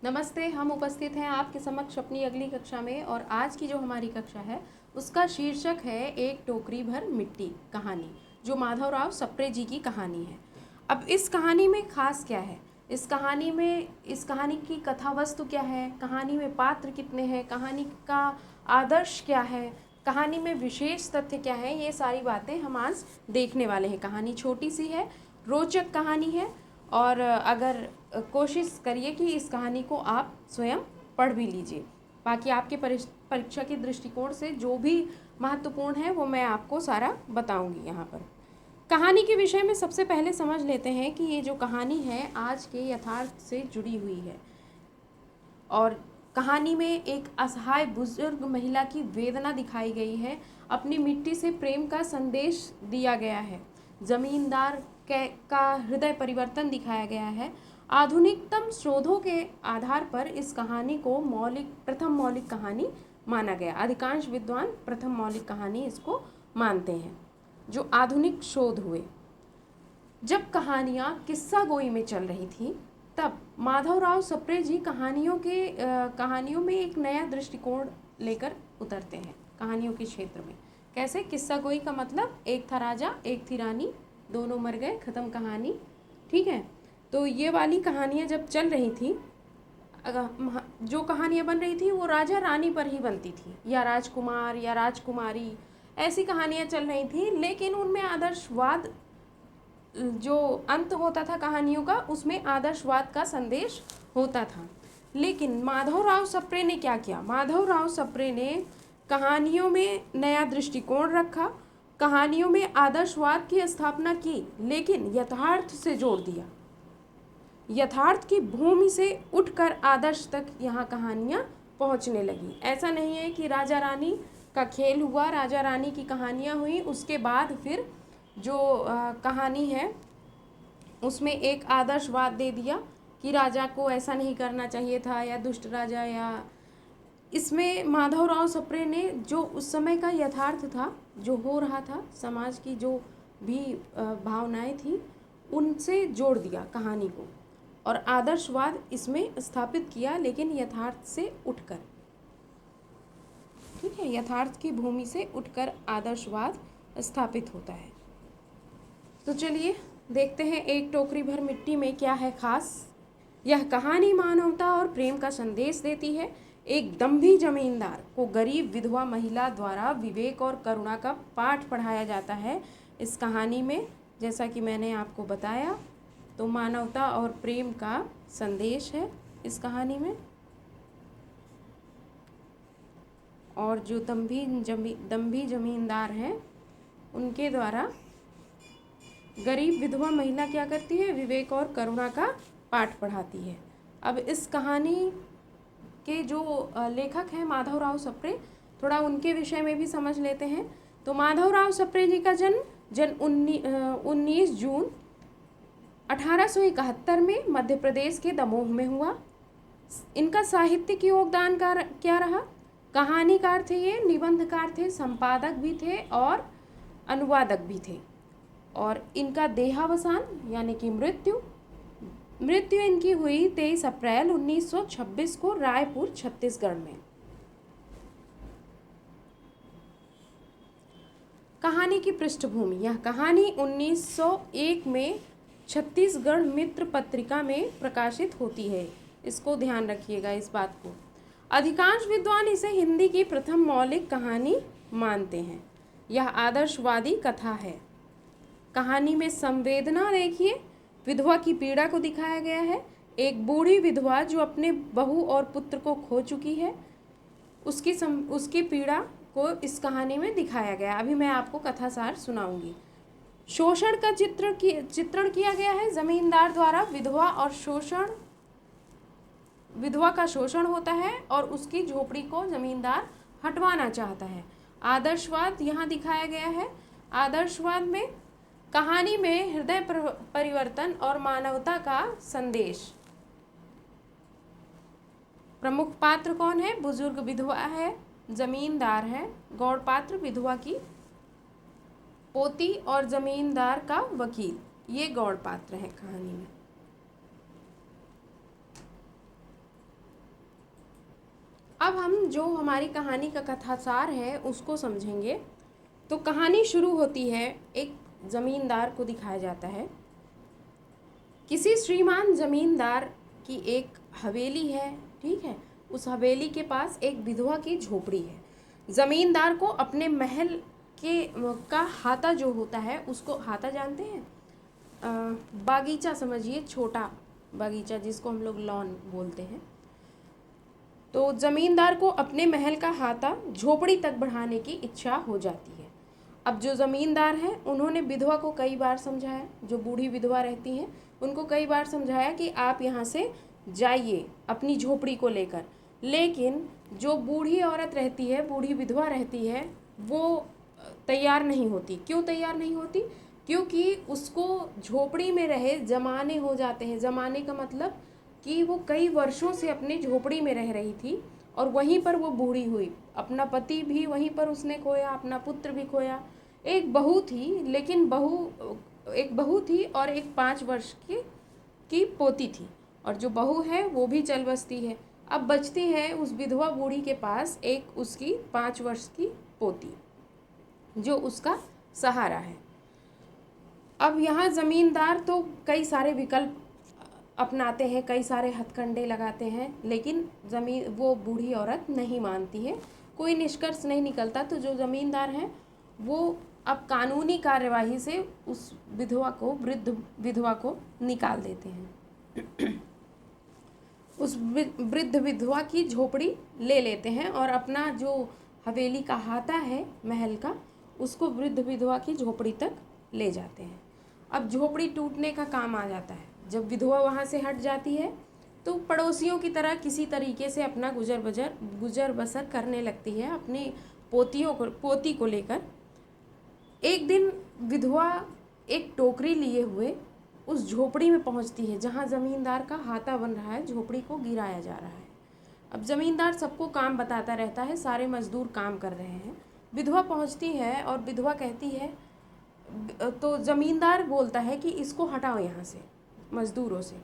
नमस्ते। हम उपस्थित हैं आपके समक्ष अपनी अगली कक्षा में और आज की जो हमारी कक्षा है उसका शीर्षक है एक टोकरी भर मिट्टी कहानी, जो माधवराव सप्रे जी की कहानी है। अब इस कहानी में खास क्या है, इस कहानी की कथा वस्तु क्या है, कहानी में पात्र कितने हैं, कहानी का आदर्श क्या है, कहानी में विशेष तथ्य क्या है, ये सारी बातें हम आज देखने वाले हैं। कहानी छोटी सी है, रोचक कहानी है और अगर कोशिश करिए कि इस कहानी को आप स्वयं पढ़ भी लीजिए। बाकी आपके परीक्षा के दृष्टिकोण से जो भी महत्वपूर्ण है वो मैं आपको सारा बताऊंगी यहाँ पर। कहानी के विषय में सबसे पहले समझ लेते हैं कि ये जो कहानी है आज के यथार्थ से जुड़ी हुई है और कहानी में एक असहाय बुजुर्ग महिला की वेदना दिखाई गई है। अपनी मिट्टी से प्रेम का संदेश दिया गया है। जमींदार का हृदय परिवर्तन दिखाया गया है। आधुनिकतम शोधों के आधार पर इस कहानी को प्रथम मौलिक कहानी माना गया। अधिकांश विद्वान प्रथम मौलिक कहानी इसको मानते हैं। जो आधुनिक शोध हुए, जब कहानियाँ किस्सा गोई में चल रही थी तब माधवराव सप्रे जी कहानियों में एक नया दृष्टिकोण लेकर उतरते हैं। कहानियों के क्षेत्र में कैसे, किस्सा गोई का मतलब एक था राजा एक थी रानी, दोनों मर गए, ख़त्म कहानी। ठीक है, तो ये वाली कहानियाँ जब चल रही थी, जो कहानियाँ बन रही थी वो राजा रानी पर ही बनती थी, या राजकुमार या राजकुमारी, ऐसी कहानियाँ चल रही थी। लेकिन उनमें आदर्शवाद, जो अंत होता था कहानियों का, उसमें आदर्शवाद का संदेश होता था। लेकिन माधवराव सप्रे ने क्या किया, माधवराव सप्रे ने कहानियों में नया दृष्टिकोण रखा, कहानियों में आदर्शवाद की स्थापना की, लेकिन यथार्थ से जोड़ दिया। यथार्थ की भूमि से उठकर आदर्श तक यहाँ कहानियाँ पहुँचने लगी। ऐसा नहीं है कि राजा रानी का खेल हुआ, राजा रानी की कहानियाँ हुई, उसके बाद फिर जो कहानी है उसमें एक आदर्शवाद दे दिया कि राजा को ऐसा नहीं करना चाहिए था, या दुष्ट राजा, या इसमें माधवराव सप्रे ने जो उस समय का यथार्थ था, जो हो रहा था, समाज की जो भी भावनाएं थी, उनसे जोड़ दिया कहानी को और आदर्शवाद इसमें स्थापित किया, लेकिन यथार्थ से उठकर। ठीक है, यथार्थ की भूमि से उठकर आदर्शवाद स्थापित होता है। तो चलिए देखते हैं एक टोकरी भर मिट्टी में क्या है खास। यह कहानी मानवता और प्रेम का संदेश देती है। एक दंभी जमींदार को गरीब विधवा महिला द्वारा विवेक और करुणा का पाठ पढ़ाया जाता है इस कहानी में। जैसा कि मैंने आपको बताया, तो मानवता और प्रेम का संदेश है इस कहानी में। और जो दंभी जमींदार हैं, उनके द्वारा गरीब विधवा महिला क्या करती है, विवेक और करुणा का पाठ पढ़ाती है। अब इस कहानी के जो लेखक हैं माधवराव सप्रे, थोड़ा उनके विषय में भी समझ लेते हैं। तो माधवराव सप्रे जी का जन्म 19 जून 1871 में मध्य प्रदेश के दमोह में हुआ। इनका साहित्यिक योगदान क्या रहा, कहानीकार थे ये, निबंधकार थे, संपादक भी थे और अनुवादक भी थे। और इनका देहावसान यानी कि मृत्यु इनकी हुई 23 अप्रैल 1926 को रायपुर, छत्तीसगढ़ में। कहानी की पृष्ठभूमि, यह कहानी 1901 में छत्तीसगढ़ मित्र पत्रिका में प्रकाशित होती है। इसको ध्यान रखिएगा, इस बात को। अधिकांश विद्वान इसे हिंदी की प्रथम मौलिक कहानी मानते हैं। यह आदर्शवादी कथा है। कहानी में संवेदना देखिए, विधवा की पीड़ा को दिखाया गया है। एक बूढ़ी विधवा जो अपने बहू और पुत्र को खो चुकी है, उसकी पीड़ा को इस कहानी में दिखाया गया। अभी मैं आपको कथासार सुनाऊंगी। शोषण का चित्रण किया गया है। जमींदार द्वारा विधवा का शोषण होता है और उसकी झोपड़ी को जमींदार हटवाना चाहता है। आदर्शवाद यहाँ दिखाया गया है। आदर्शवाद में कहानी में हृदय परिवर्तन और मानवता का संदेश। प्रमुख पात्र कौन है, बुजुर्ग विधवा है, जमींदार है, गौड़ पात्र विधवा की पोती और जमींदार का वकील, ये गौड़ पात्र है कहानी में। अब हम जो हमारी कहानी का कथासार है उसको समझेंगे। तो कहानी शुरू होती है, एक ज़मींदार को दिखाया जाता है। किसी श्रीमान ज़मींदार की एक हवेली है, ठीक है। उस हवेली के पास एक विधवा की झोपड़ी है। ज़मींदार को अपने महल के का हाता जो होता है उसको, हाता जानते हैं, बागीचा समझिए, छोटा बागीचा जिसको हम लोग लॉन बोलते हैं। तो ज़मींदार को अपने महल का हाता झोपड़ी तक बढ़ाने की इच्छा हो जाती है। अब जो ज़मींदार हैं उन्होंने विधवा को कई बार समझाया, जो बूढ़ी विधवा रहती हैं उनको कई बार समझाया कि आप यहाँ से जाइए अपनी झोपड़ी को लेकर। लेकिन जो बूढ़ी औरत रहती है, बूढ़ी विधवा रहती है, वो तैयार नहीं होती। क्यों तैयार नहीं होती? क्योंकि उसको झोपड़ी में रहे ज़माने हो जाते हैं। ज़माने का मतलब कि वो कई वर्षों से अपनी झोपड़ी में रह रही थी और वहीं पर वो बूढ़ी हुई। अपना पति भी वहीं पर उसने खोया, अपना पुत्र भी खोया। एक बहू थी, लेकिन एक बहू थी और एक 5 वर्ष की पोती थी, और जो बहू है वो भी चल बसती है। अब बचती है उस विधवा बूढ़ी के पास एक उसकी 5 वर्ष की पोती, जो उसका सहारा है। अब यहाँ ज़मींदार तो कई सारे विकल्प अपनाते हैं, कई सारे हथकंडे लगाते हैं, लेकिन वो बूढ़ी औरत नहीं मानती है। कोई निष्कर्ष नहीं निकलता। तो जो ज़मींदार हैं वो अब कानूनी कार्यवाही से उस वृद्ध विधवा को निकाल देते हैं। उस वृद्ध विधवा की झोपड़ी ले लेते हैं और अपना जो हवेली का हाता है महल का, उसको वृद्ध विधवा की झोपड़ी तक ले जाते हैं। अब झोपड़ी टूटने का काम आ जाता है। जब विधवा वहाँ से हट जाती है तो पड़ोसियों की तरह किसी तरीके से अपना गुजर बसर करने लगती है अपनी पोती को लेकर। एक दिन विधवा एक टोकरी लिए हुए उस झोपड़ी में पहुंचती है जहां ज़मींदार का हाता बन रहा है, झोपड़ी को गिराया जा रहा है। अब ज़मींदार सबको काम बताता रहता है, सारे मजदूर काम कर रहे हैं। विधवा पहुंचती है और विधवा कहती है, तो ज़मींदार बोलता है कि इसको हटाओ यहाँ से मज़दूरों से।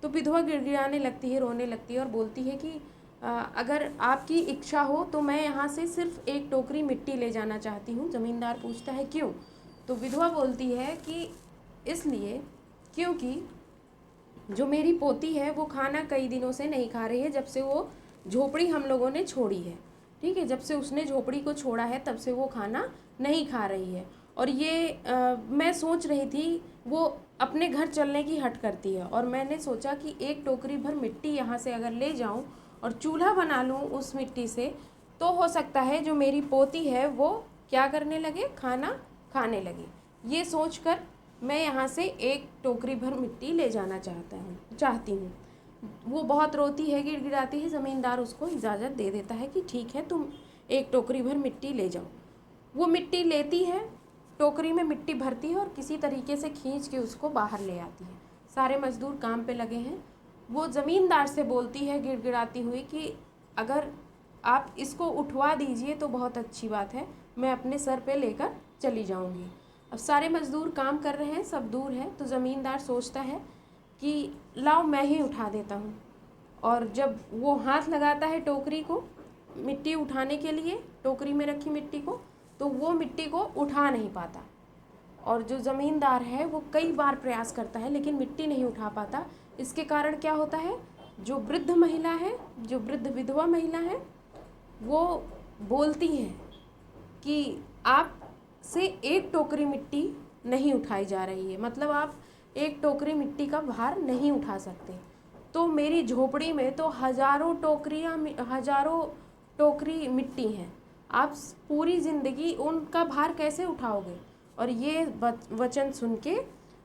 तो विधवा गिड़गिड़ाने लगती है, रोने लगती है और बोलती है कि अगर आपकी इच्छा हो तो मैं यहाँ से सिर्फ एक टोकरी मिट्टी ले जाना चाहती हूँ। ज़मींदार पूछता है क्यों? तो विधवा बोलती है कि इसलिए क्योंकि जो मेरी पोती है वो खाना कई दिनों से नहीं खा रही है, जब से वो झोपड़ी हम लोगों ने छोड़ी है, ठीक है। जब से उसने झोपड़ी को छोड़ा है तब से वो खाना नहीं खा रही है। और ये मैं सोच रही थी, वो अपने घर चलने की हट करती है, और मैंने सोचा कि एक टोकरी भर मिट्टी यहाँ से अगर ले जाऊँ और चूल्हा बना लूँ उस मिट्टी से, तो हो सकता है जो मेरी पोती है वो क्या करने लगे, खाना खाने लगे। ये सोचकर मैं यहाँ से एक टोकरी भर मिट्टी ले जाना चाहती हूँ। वो बहुत रोती है, गिड़गिड़ाती है। ज़मींदार उसको इजाज़त दे देता है कि ठीक है, तुम एक टोकरी भर मिट्टी ले जाओ। वो मिट्टी लेती है, टोकरी में मिट्टी भरती है और किसी तरीके से खींच के उसको बाहर ले आती है। सारे मजदूर काम पे लगे हैं। वो ज़मींदार से बोलती है गिड़गिड़ाती हुई कि अगर आप इसको उठवा दीजिए तो बहुत अच्छी बात है, मैं अपने सर पे लेकर चली जाऊंगी। अब सारे मजदूर काम कर रहे हैं, सब दूर हैं। तो ज़मींदार सोचता है कि लाओ मैं ही उठा देता हूँ। और जब वो हाथ लगाता है टोकरी को मिट्टी उठाने के लिए, टोकरी में रखी मिट्टी को, तो वो मिट्टी को उठा नहीं पाता। और जो ज़मींदार है वो कई बार प्रयास करता है लेकिन मिट्टी नहीं उठा पाता। इसके कारण क्या होता है, जो वृद्ध महिला है, जो वृद्ध विधवा महिला है, वो बोलती हैं कि आप से एक टोकरी मिट्टी नहीं उठाई जा रही है, मतलब आप एक टोकरी मिट्टी का भार नहीं उठा सकते। तो मेरी झोपड़ी में तो हज़ारों टोकरी मिट्टी हैं, आप पूरी ज़िंदगी उनका भार कैसे उठाओगे? और ये वचन सुन के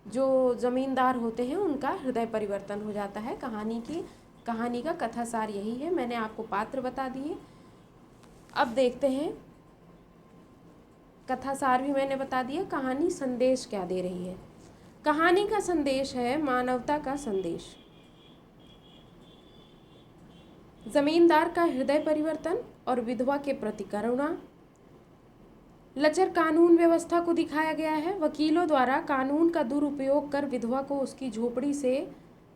जो ज़मींदार होते हैं उनका हृदय परिवर्तन हो जाता है। कहानी का कथासार यही है। मैंने आपको पात्र बता दिए। अब देखते हैं, कथासार भी मैंने बता दिया, कहानी संदेश क्या दे रही है। कहानी का संदेश है मानवता का संदेश। ज़मींदार का हृदय परिवर्तन और विधवा के प्रति करुणा। लचर कानून व्यवस्था को दिखाया गया है। वकीलों द्वारा कानून का दुरुपयोग कर विधवा को उसकी झोपड़ी से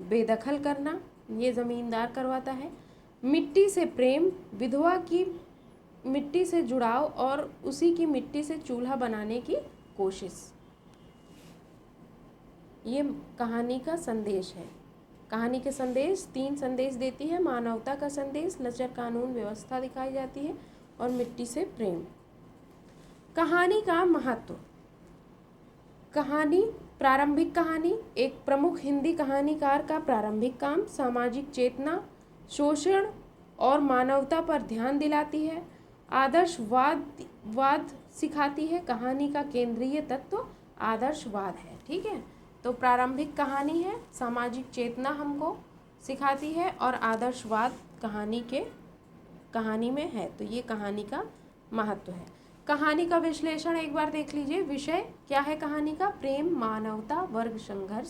बेदखल करना, ये ज़मींदार करवाता है। मिट्टी से प्रेम, विधवा की मिट्टी से जुड़ाव और उसी की मिट्टी से चूल्हा बनाने की कोशिश। ये कहानी का संदेश है। कहानी के संदेश 3 संदेश देती है। मानवता का संदेश, लचर कानून व्यवस्था दिखाई जाती है और मिट्टी से प्रेम। कहानी का महत्व। कहानी, प्रारंभिक कहानी एक प्रमुख हिंदी कहानीकार का प्रारंभिक काम सामाजिक चेतना, शोषण और मानवता पर ध्यान दिलाती है। आदर्शवाद सिखाती है। कहानी का केंद्रीय तत्व आदर्शवाद है। ठीक है, तो प्रारंभिक कहानी है, सामाजिक चेतना हमको सिखाती है और आदर्शवाद कहानी में है। तो ये कहानी का महत्व है। कहानी का विश्लेषण एक बार देख लीजिए। विषय क्या है कहानी का? प्रेम, मानवता, वर्ग संघर्ष।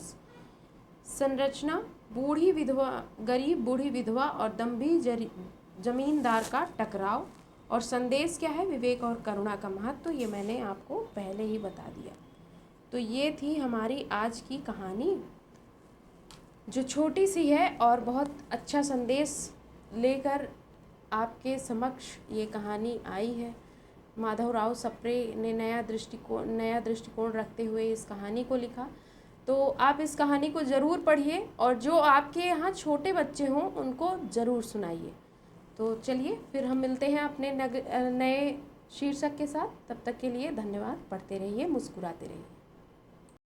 संरचना, गरीब बूढ़ी विधवा और दम्भी जमींदार का टकराव। और संदेश क्या है? विवेक और करुणा का महत्व। ये मैंने आपको पहले ही बता दिया। तो ये थी हमारी आज की कहानी, जो छोटी सी है और बहुत अच्छा संदेश लेकर आपके समक्ष ये कहानी आई है। माधवराव सप्रे ने नया दृष्टिकोण रखते हुए इस कहानी को लिखा। तो आप इस कहानी को ज़रूर पढ़िए और जो आपके यहाँ छोटे बच्चे हों उनको ज़रूर सुनाइए। तो चलिए फिर हम मिलते हैं अपने नए शीर्षक के साथ। तब तक के लिए धन्यवाद। पढ़ते रहिए, मुस्कुराते रहिए।